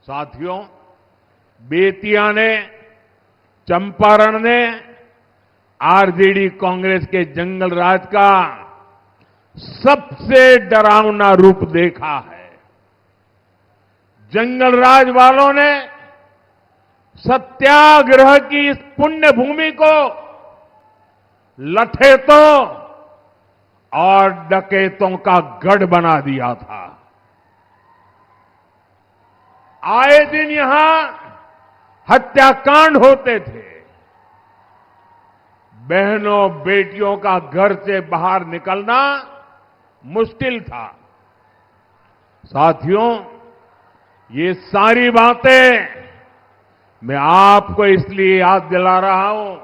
साथियों, बेतिया ने, चंपारण ने आरजेडी कांग्रेस के जंगल राज का सबसे डरावना रूप देखा है। जंगल राज वालों ने सत्याग्रह की इस पुण्य भूमि को लठेतों और डकैतों का गढ़ बना दिया था। आए दिन यहां हत्याकांड होते थे। बहनों बेटियों का घर से बाहर निकलना मुश्किल था। साथियों, ये सारी बातें मैं आपको इसलिए याद दिला रहा हूं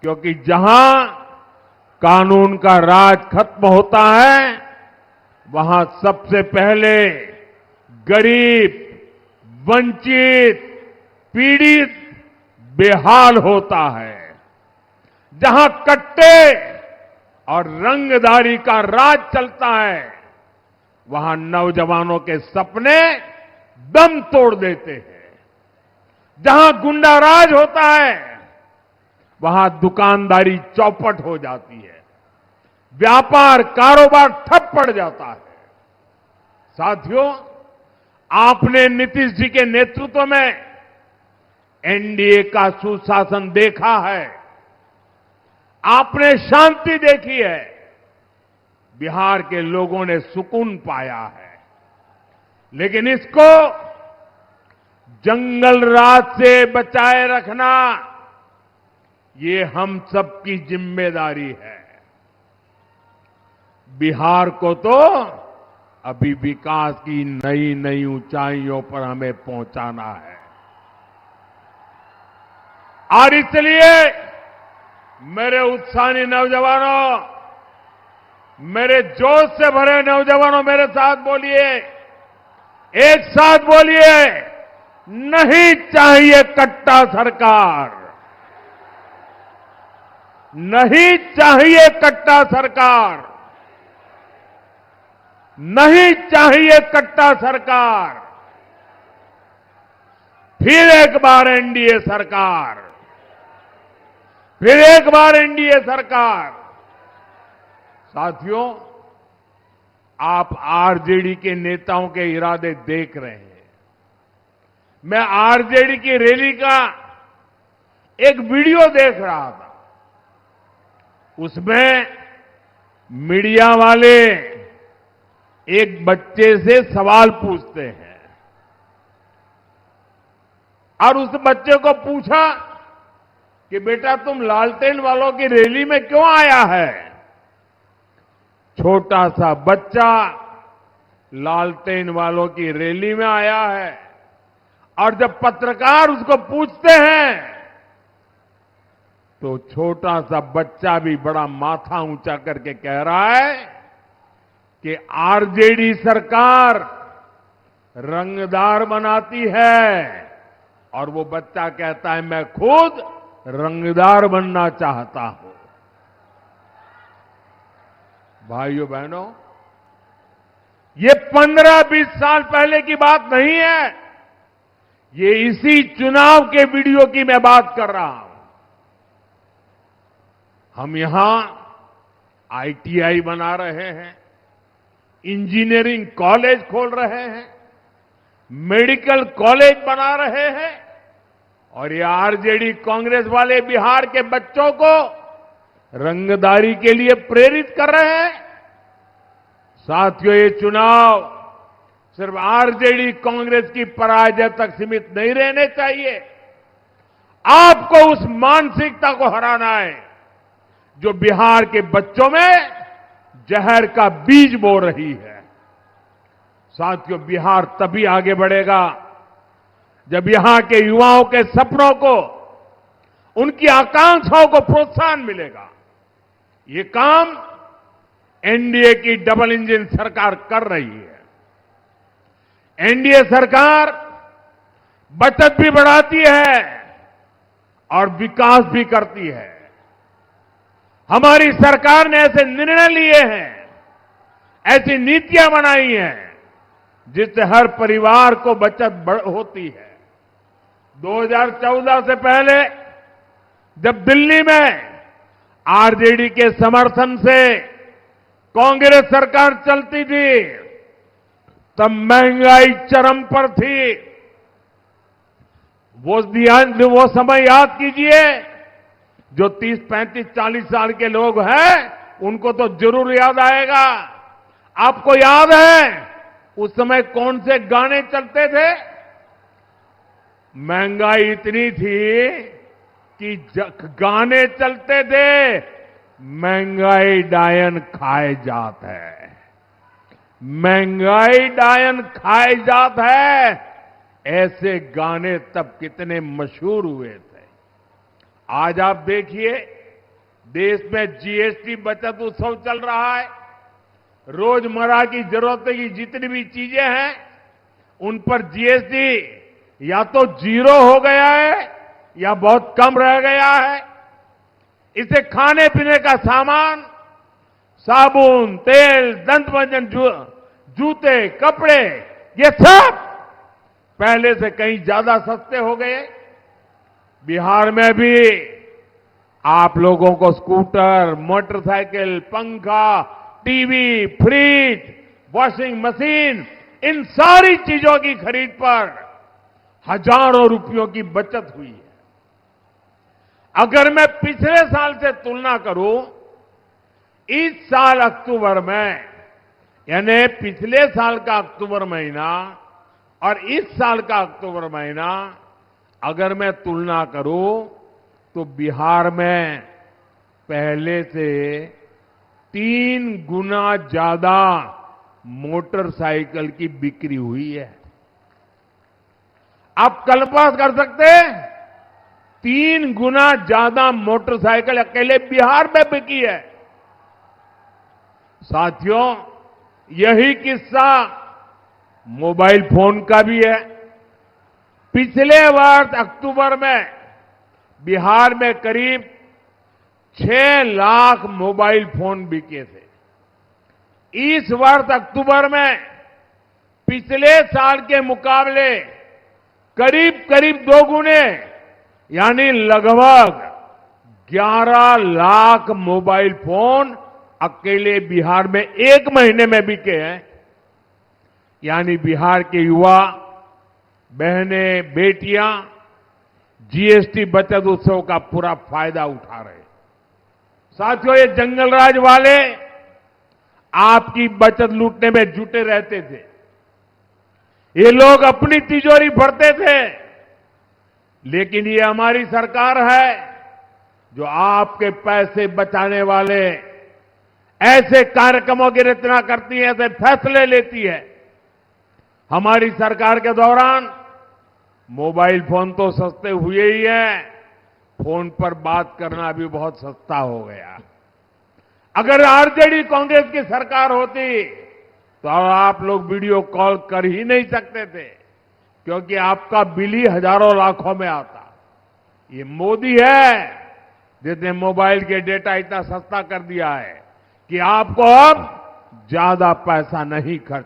क्योंकि जहां कानून का राज खत्म होता है, वहां सबसे पहले गरीब, वंचित, पीड़ित बेहाल होता है। जहां कट्टे और रंगदारी का राज चलता है, वहां नौजवानों के सपने दम तोड़ देते हैं। जहां गुंडा राज होता है, वहां दुकानदारी चौपट हो जाती है, व्यापार कारोबार ठप पड़ जाता है। साथियों, आपने नीतीश जी के नेतृत्व में एनडीए का सुशासन देखा है, आपने शांति देखी है, बिहार के लोगों ने सुकून पाया है। लेकिन इसको जंगल राज से बचाए रखना, ये हम सबकी जिम्मेदारी है। बिहार को तो अभी विकास की नई नई ऊंचाइयों पर हमें पहुंचाना है। और इसलिए मेरे उत्साही नौजवानों, मेरे जोश से भरे नौजवानों, मेरे साथ बोलिए, एक साथ बोलिए, नहीं चाहिए कट्टा सरकार, नहीं चाहिए कट्टा सरकार, नहीं चाहिए कट्टा सरकार। फिर एक बार एनडीए सरकार, फिर एक बार एनडीए सरकार। साथियों, आप आरजेडी के नेताओं के इरादे देख रहे हैं। मैं आरजेडी की रैली का एक वीडियो देख रहा था। उसमें मीडिया वाले एक बच्चे से सवाल पूछते हैं और उस बच्चे को पूछा कि बेटा, तुम लालटेन वालों की रैली में क्यों आया है? छोटा सा बच्चा लालटेन वालों की रैली में आया है और जब पत्रकार उसको पूछते हैं तो छोटा सा बच्चा भी बड़ा माथा ऊंचा करके कह रहा है कि आरजेडी सरकार रंगदार बनाती है। और वो बच्चा कहता है, मैं खुद रंगदार बनना चाहता हूं। भाइयों बहनों, ये 15-20 साल पहले की बात नहीं है, ये इसी चुनाव के वीडियो की मैं बात कर रहा हूं। हम यहां आईटीआई बना रहे हैं, इंजीनियरिंग कॉलेज खोल रहे हैं, मेडिकल कॉलेज बना रहे हैं और ये आरजेडी कांग्रेस वाले बिहार के बच्चों को रंगदारी के लिए प्रेरित कर रहे हैं। साथियों, ये चुनाव सिर्फ आरजेडी कांग्रेस की पराजय तक सीमित नहीं रहने चाहिए। आपको उस मानसिकता को हराना है जो बिहार के बच्चों में जहर का बीज बो रही है। साथियों, बिहार तभी आगे बढ़ेगा जब यहां के युवाओं के सपनों को, उनकी आकांक्षाओं को प्रोत्साहन मिलेगा। ये काम एनडीए की डबल इंजन सरकार कर रही है। एनडीए सरकार बचत भी बढ़ाती है और विकास भी करती है। हमारी सरकार ने ऐसे निर्णय लिए हैं, ऐसी नीतियां बनाई हैं जिससे हर परिवार को बचत होती है। 2014 से पहले जब दिल्ली में आरजेडी के समर्थन से कांग्रेस सरकार चलती थी, तब महंगाई चरम पर थी। वो समय याद कीजिए। जो 30, 35, 40 साल के लोग हैं उनको तो जरूर याद आएगा। आपको याद है उस समय कौन से गाने चलते थे? महंगाई इतनी थी कि गाने चलते थे, महंगाई डायन खाए जात है, महंगाई डायन खाए जात है। ऐसे गाने तब कितने मशहूर हुए थे। आज आप देखिए देश में जीएसटी बचत उत्सव चल रहा है। रोजमर्रा की जरूरत की जितनी भी चीजें हैं उन पर जीएसटी या तो जीरो हो गया है या बहुत कम रह गया है। इसे खाने पीने का सामान, साबुन, तेल, दंतमंजन, जूते, कपड़े, ये सब पहले से कहीं ज्यादा सस्ते हो गए। बिहार में भी आप लोगों को स्कूटर, मोटरसाइकिल, पंखा, टीवी, फ्रिज, वॉशिंग मशीन, इन सारी चीजों की खरीद पर हजारों रुपयों की बचत हुई है। अगर मैं पिछले साल से तुलना करूं, इस साल अक्टूबर में, यानी पिछले साल का अक्टूबर महीना और इस साल का अक्टूबर महीना अगर मैं तुलना करूं तो बिहार में पहले से 3 गुना ज्यादा मोटरसाइकिल की बिक्री हुई है। आप कल्पना कर सकते हैं 3 गुना ज्यादा मोटरसाइकिल अकेले बिहार में बिकी है। साथियों, यही किस्सा मोबाइल फोन का भी है। पिछले वर्ष अक्टूबर में बिहार में करीब 6 लाख मोबाइल फोन बिके थे। इस वर्ष अक्टूबर में पिछले साल के मुकाबले करीब करीब 2 गुने, यानी लगभग 11 लाख मोबाइल फोन अकेले बिहार में 1 महीने में बिके हैं। यानी बिहार के युवा, बहनें, बेटियां जीएसटी बचत उत्सव का पूरा फायदा उठा रहे हैं। साथियों, ये जंगल राज वाले आपकी बचत लूटने में जुटे रहते थे। ये लोग अपनी तिजोरी भरते थे, लेकिन ये हमारी सरकार है जो आपके पैसे बचाने वाले ऐसे कार्यक्रमों की रचना करती है, ऐसे फैसले लेती है। हमारी सरकार के दौरान मोबाइल फोन तो सस्ते हुए ही हैं, फोन पर बात करना भी बहुत सस्ता हो गया। अगर आरजेडी कांग्रेस की सरकार होती तो आप लोग वीडियो कॉल कर ही नहीं सकते थे, क्योंकि आपका बिल ही हजारों लाखों में आता। ये मोदी है जिसने मोबाइल के डेटा इतना सस्ता कर दिया है कि आपको अब ज्यादा पैसा नहीं खर्च